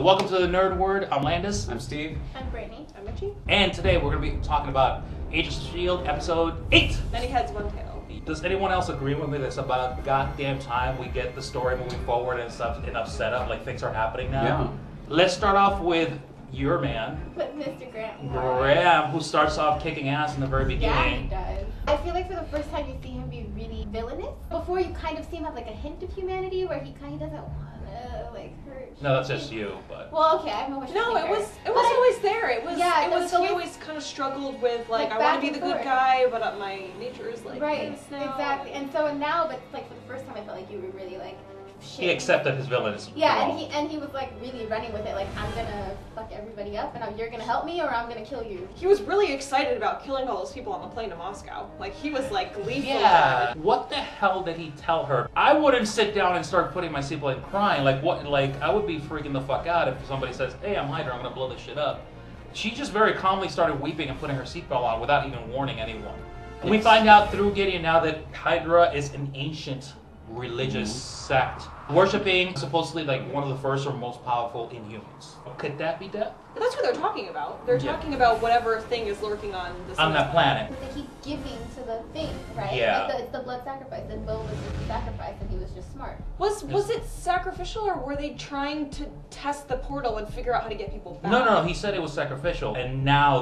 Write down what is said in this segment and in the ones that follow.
welcome to the Nerd Word. I'm Landis. I'm Steve. I'm Brittany. I'm Richie. And today we're going to be talking about Agents of S.H.I.E.L.D. Episode 8. Many heads, one tail. Does anyone else agree with me that it's about goddamn time we get the story moving forward and stuff enough set up, like things are happening now? Yeah. Let's start off with your man, But Mr. Grant. Graham, who starts off kicking ass in the very Yeah, he beginning. does. I feel like for the first time you see him be really villainous. Before you kind of see him have like a hint of humanity where he kind of doesn't want to like hurt. No, that's just you, but... Well, okay, I'm always No, it was always there. It was Yeah, it there was was he always- always kind of struggled with like I back want to be and the good forth. guy, but my nature is like right, this now. exactly. And so now, but like for the first time, I felt like you were really like shit. He accepted his villainous. Yeah, role. and he was like really running with it. Like I'm gonna fuck everybody up, and you're gonna help me, or I'm gonna kill you. He was really excited about killing all those people on the plane to Moscow. Like he was like gleeful. Yeah. What the hell did he tell her? I wouldn't sit down and start putting my seatbelt and crying. Like what? Like I would be freaking the fuck out if somebody says, "Hey, I'm Hydra. I'm gonna blow this shit up." She just very calmly started weeping and putting her seatbelt on without even warning anyone. Yes. We find out through Gideon now that Hydra is an ancient religious sect, worshipping supposedly like one of the first or most powerful Inhumans. Could that be that? That's what they're talking about. They're Yeah. talking about whatever thing is lurking on the On that planet. Because they keep giving to the thing, right? Yeah. Like it's the blood sacrifice. And Bill was just sacrificed, and he was just smart. Was it sacrificial, or were they trying to test the portal and figure out how to get people back? No. He said it was sacrificial, and now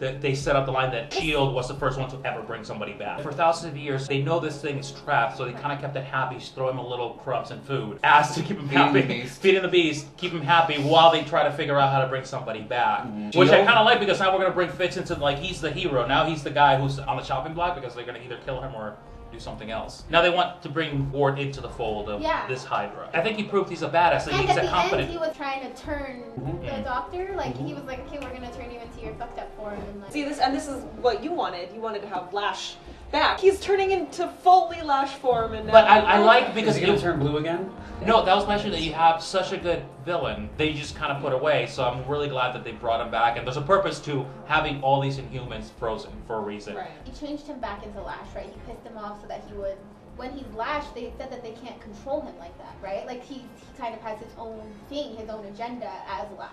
they set up the line that S.H.I.E.L.D. was the first one to ever bring somebody back. For thousands of years, they know this thing is trapped, so they kind of kept it happy, just throw him a little crumbs and food, as to keep him Feeding happy, the beast. feeding the beast, keep him happy while they try to figure out how to bring somebody back. Mhm. Which I S.H.I.E.L.D. kind of like because now we're gonna bring Fitz into like he's the hero. Now he's the guy who's on the chopping block because they're gonna either kill him or do something else. Now they want to bring Ward into the fold of this Hydra. I think he proved he's a badass. Like, And he's at a the competent. end, he was trying to turn the Mhm. doctor. Like he was like, okay, we're gonna turn you into your fucked up form. And like, See this, and this is what you wanted. You wanted to have Lash back. He's turning into fully Lash form, and now. But I like Is because he gonna it- turn blue again? No, that was my issue that you have such a good villain, they just kind of put away. So I'm really glad that they brought him back, and there's a purpose to having all these Inhumans frozen for a reason. Right. he changed him back into Lash, right? He pissed him off so that he would. When he's Lash, they said that they can't control him like that, right? Like he kind of has his own thing, his own agenda as Lash.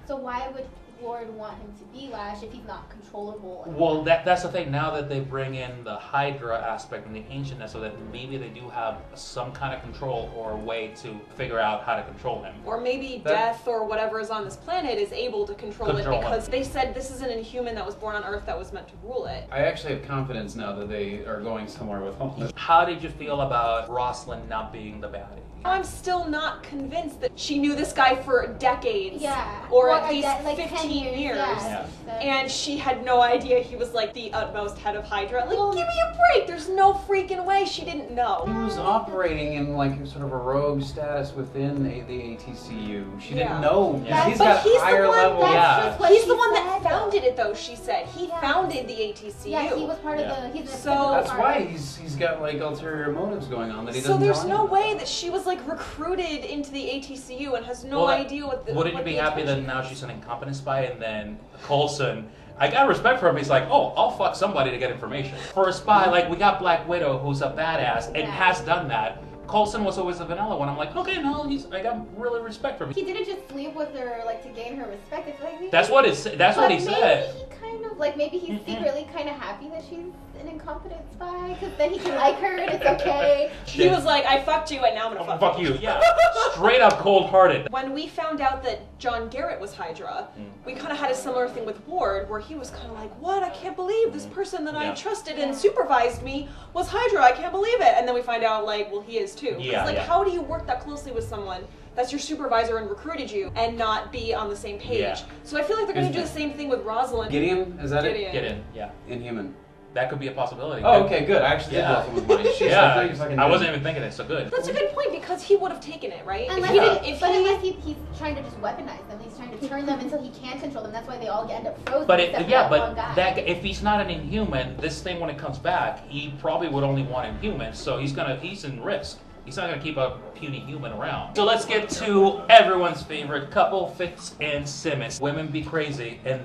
So why would Ward want him to be Lash if he's not controllable? Well, that's the thing. Now that they bring in the Hydra aspect and the ancientness, so that maybe they do have some kind of control or a way to figure out how to control him. Or maybe That- death or whatever is on this planet is able to control it Control because they said this is an Inhuman that was born on Earth that was meant to rule it. I actually have confidence now that they are going somewhere with all this. How did you feel about Rosalind not being the baddie? I'm still not convinced that she knew this guy for decades. Yeah. Or Well, at least like 15 10 years. Yeah. And she had no idea he was like the utmost head of Hydra. Like, Well- give me a break. There's no freaking way she didn't He know. was operating in like sort of a rogue status within the ATCU. She Yeah. didn't know. That's- He's but got he's the higher one level. that's Yeah. just what He's she the one that said, though. founded it, though, she said. He Yeah. founded the ATCU. Yeah, he was part Yeah. of the. He's an So- integral That's part. why he's got like ulterior motives going on that he So doesn't there's tell no anyone. way that she was like recruited into the ATCU and has no Well, that- idea what the. Wouldn't what you be the happy that intention now is. she's an incompetent spy, and then Coulson, I got respect for him. He's like, oh, I'll fuck somebody to get information. For a spy, like we got Black Widow, who's a badass and Yeah. has done that. Coulson was always the vanilla one. I'm like, okay, no, I got really respect for him. He didn't just sleep with her like to gain her respect. It's like That's what it's. That's what he But said. Maybe he kind of like maybe he's Mm-mm. secretly kind of happy that she's an incompetent spy because then he can like her and it's okay. He was like, I fucked you and now I'm gonna Oh, fuck fuck you. Yeah, straight up cold-hearted. When we found out that John Garrett was Hydra, we kind of had a similar thing with Ward, where he was kind of like, what? I can't believe this person that I Yeah. trusted and supervised me was Hydra. I can't believe it. And then we find out, like, well, he is too. 'Cause, Yeah, like, yeah. how do you work that closely with someone that's your supervisor and recruited you and not be on the same page? Yeah. So I feel like they're going to do the same thing with Rosalind. Gideon? Is that Gideon. Get in. Yeah, it? Inhuman. that could be a possibility. Oh, okay, good. I actually Yeah. did welcome with mine. Shit, Yeah, I, thought you I wasn't even thinking it. So good. That's a good point because he would have taken it, right? Unless, If he didn't, if but he, unless he's trying to just weaponize them, he's trying to turn them until he can control them. That's why they all end up frozen. But except for yeah, that one but guy. that if he's not an Inhuman, this thing when it comes back, he probably would only want Inhumans. So he's in risk. He's not gonna keep a puny human around. So let's get to everyone's favorite couple, Fitz and Simmons. Women be crazy, and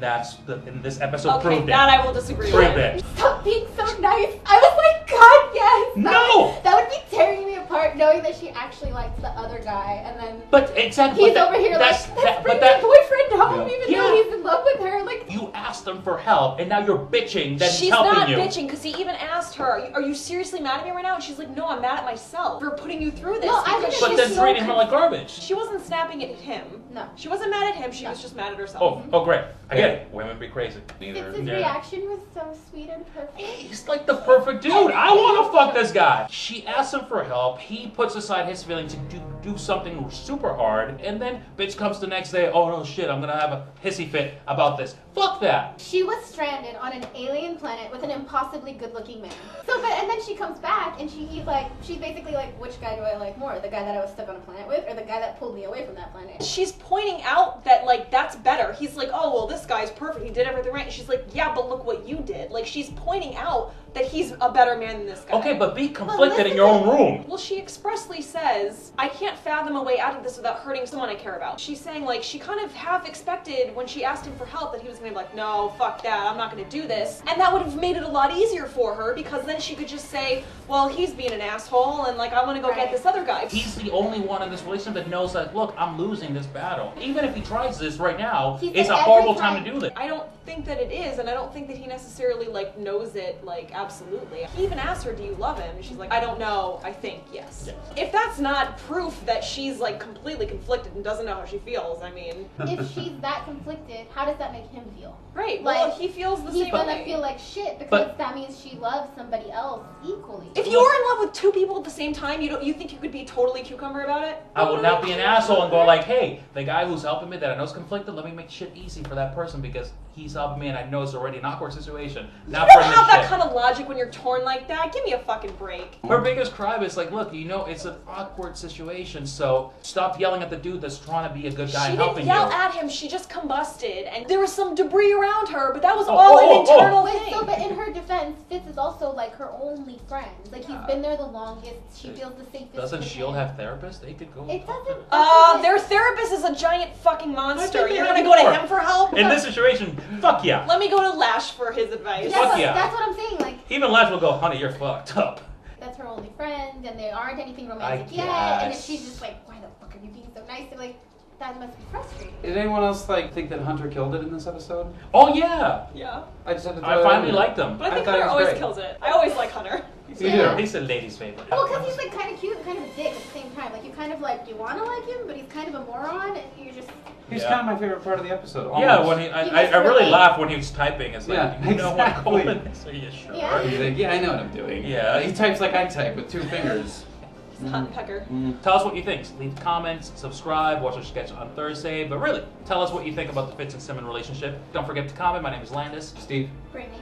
in this episode okay, proved that it. I will disagree Proved with. it. Stop being so nice. I was like, God, yes. Yes. No! That would be tearing me apart, knowing that she actually likes the other guy, and then But exactly. he's over here like, let's bring my boyfriend home, even though he's in love with her. Like, you asked him for help, and now you're bitching that She's he's helping not you. bitching because he even asked her, "Are you seriously mad at me right now?" And she's like, "No, I'm mad at myself for putting you through this." No, I because think But she's then so treating him like garbage. She wasn't snapping at him. No. She wasn't mad at him. She was just mad at herself. Oh, great. I get it. Women be crazy. Fitz's reaction was so sweet and perfect. He's like the perfect dude. I want to fuck this guy. She asks him for help. He puts aside his feelings to do something super hard, and then bitch comes the next day. Oh no, shit! I'm gonna have a hissy fit about this. Fuck that. She was stranded on an alien planet with an impossibly good-looking man. And then she comes back, and she's basically like, which guy do I like more? The guy that I was stuck on a planet with, or the guy that pulled me away from that planet? She's pointing out that, like, that's better. He's like, oh, well, this guy's perfect. He did everything right. And she's like, yeah, but look what you did. Like, she's pointing out that he's a better man than this guy. Okay, but be conflicted in your own room. Well, she expressly says, I can't fathom a way out of this without hurting someone I care about. She's saying, like, she kind of half expected when she asked him for help that he was gonna be like, no, fuck that, I'm not gonna do this. And that would have made it a lot easier for her because then she could just say, well, he's being an asshole and, like, I wanna go get this other guy. He's the only one in this relationship that knows that, look, I'm losing this battle. Even if he tries this right now, it's a horrible time to do this. I don't think that it is, and I don't think that he necessarily, like, knows it, like, absolutely. He even asked her, do you love him? And she's like, I don't know, I think yes. If that's not proof that she's, like, completely conflicted and doesn't know how she feels, I mean. If she's that conflicted, how does that make him feel? Right, Like, well, he feels the same way. He's gonna feel like shit because that means she loves somebody else equally. If you were in love with two people at the same time, you think you could be totally cucumber about it? I would not be an asshole and go like, hey, the guy who's helping me that I know is conflicted, let me make shit easy for that person because he's helping me and I know it's already an awkward situation. Not You don't have that kind of logic when you're torn like that. Give me a fucking break. Her biggest crime is like, look, you know, it's an awkward situation, so stop yelling at the dude that's trying to be a good guy She and helping didn't you. yell at him, she just combusted, and there was some debris around her, but that was all an internal Wait, thing. so but in her defense, Fitz is also like her only friend. Like he's been there the longest. She feels the safest. Doesn't with S.H.I.E.L.D. him. have therapists? They could go. It doesn't. Their therapist is a giant fucking monster. they You're have gonna go to more. him for help? In this situation, fuck yeah. Let me go to Lash for his advice. Fuck yeah. That's what I'm saying. Like Even Lash will go, honey, you're fucked up. that's her only friend, and they aren't anything romantic I yet. And then guess. she's just like, why the fuck are you being so nice? And like that must be frustrating. Did anyone else like think that Hunter killed it in this episode? Oh yeah. Yeah. I just had to throw I that finally in there. liked him. But I think thought he Hunter was always great. kills it. I always like Hunter. You do. He's a lady's favorite. Well, because he's like kind of cute and kind of a dick at the same time. Like you kind of like you want to like him, but he's kind of a moron, and you're just. He's kind of my favorite part of the episode. Yeah, almost. when I really laughed when he was typing. It's like, Yeah, you know exactly. what, Coleman? Are you sure? Yeah. He's like, yeah, I know what I'm doing. Yeah. He types like I type with two fingers. He's a hot pecker. Tell us what you think. Leave comments, subscribe, watch our sketch on Thursday. But really, tell us what you think about the Fitz and Simon relationship. Don't forget to comment. My name is Landis. Steve. Brittany.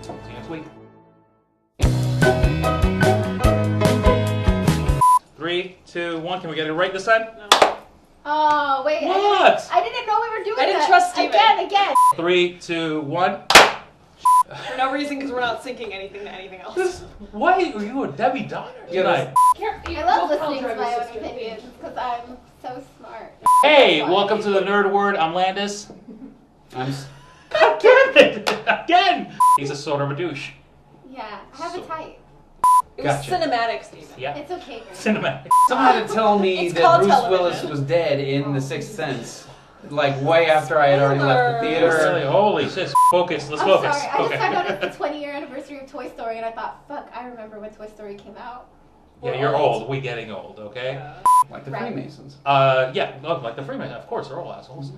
See you next week. 3, 2, 1. Can we get it right this time? No. Oh wait. What? I didn't know we were doing I didn't that. trust Steven. Again. 3, 2, 1. For no reason, because we're not syncing anything to anything else. Why are you a Debbie Downer tonight? I love listening to my own opinions because I'm so smart. Hey, welcome to the Nerd Word. I'm Landis. I'm God damn it! Again! He's a sort of a douche. Yeah, I have a type. It was Gotcha. cinematic, Steven. Yeah. It's okay. Girl. Cinematic. Someone had to tell me It's that called Bruce television. Willis was dead in The Sixth Sense. Like way after I had already left the Really? theater. Holy shit. Focus. Let's I'm focus. sorry. I just Okay. found out it's the 20-year anniversary of Toy Story, and I thought, fuck, I remember when Toy Story came out. Yeah, you're old. We getting old, okay? Like the Right. Freemasons. Yeah, look, like the Freemasons. Of course, they're all assholes.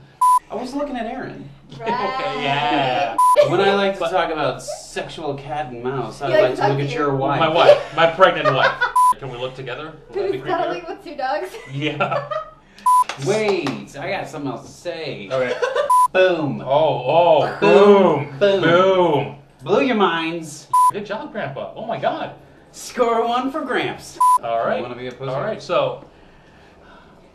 I was looking at Aaron. Right. Okay, yeah. When I like to talk about sexual cat and mouse, I You like like to to talk look to at your- your wife. My wife. My pregnant wife. Can we look together? Would that be Who's cuddling creepier? with two dogs? Yeah. Wait, I got something else to say. Okay. Boom. Oh, boom. Boom. Boom. Blew your minds. Good job, Grandpa. Oh my God. Score one for Gramps. All right. You wanna be a pussy? All right, so.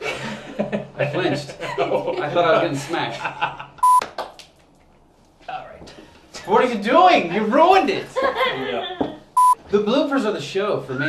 I flinched. I thought I was getting smashed. All right. What are you doing? You ruined it. Yeah. The bloopers are the show for me.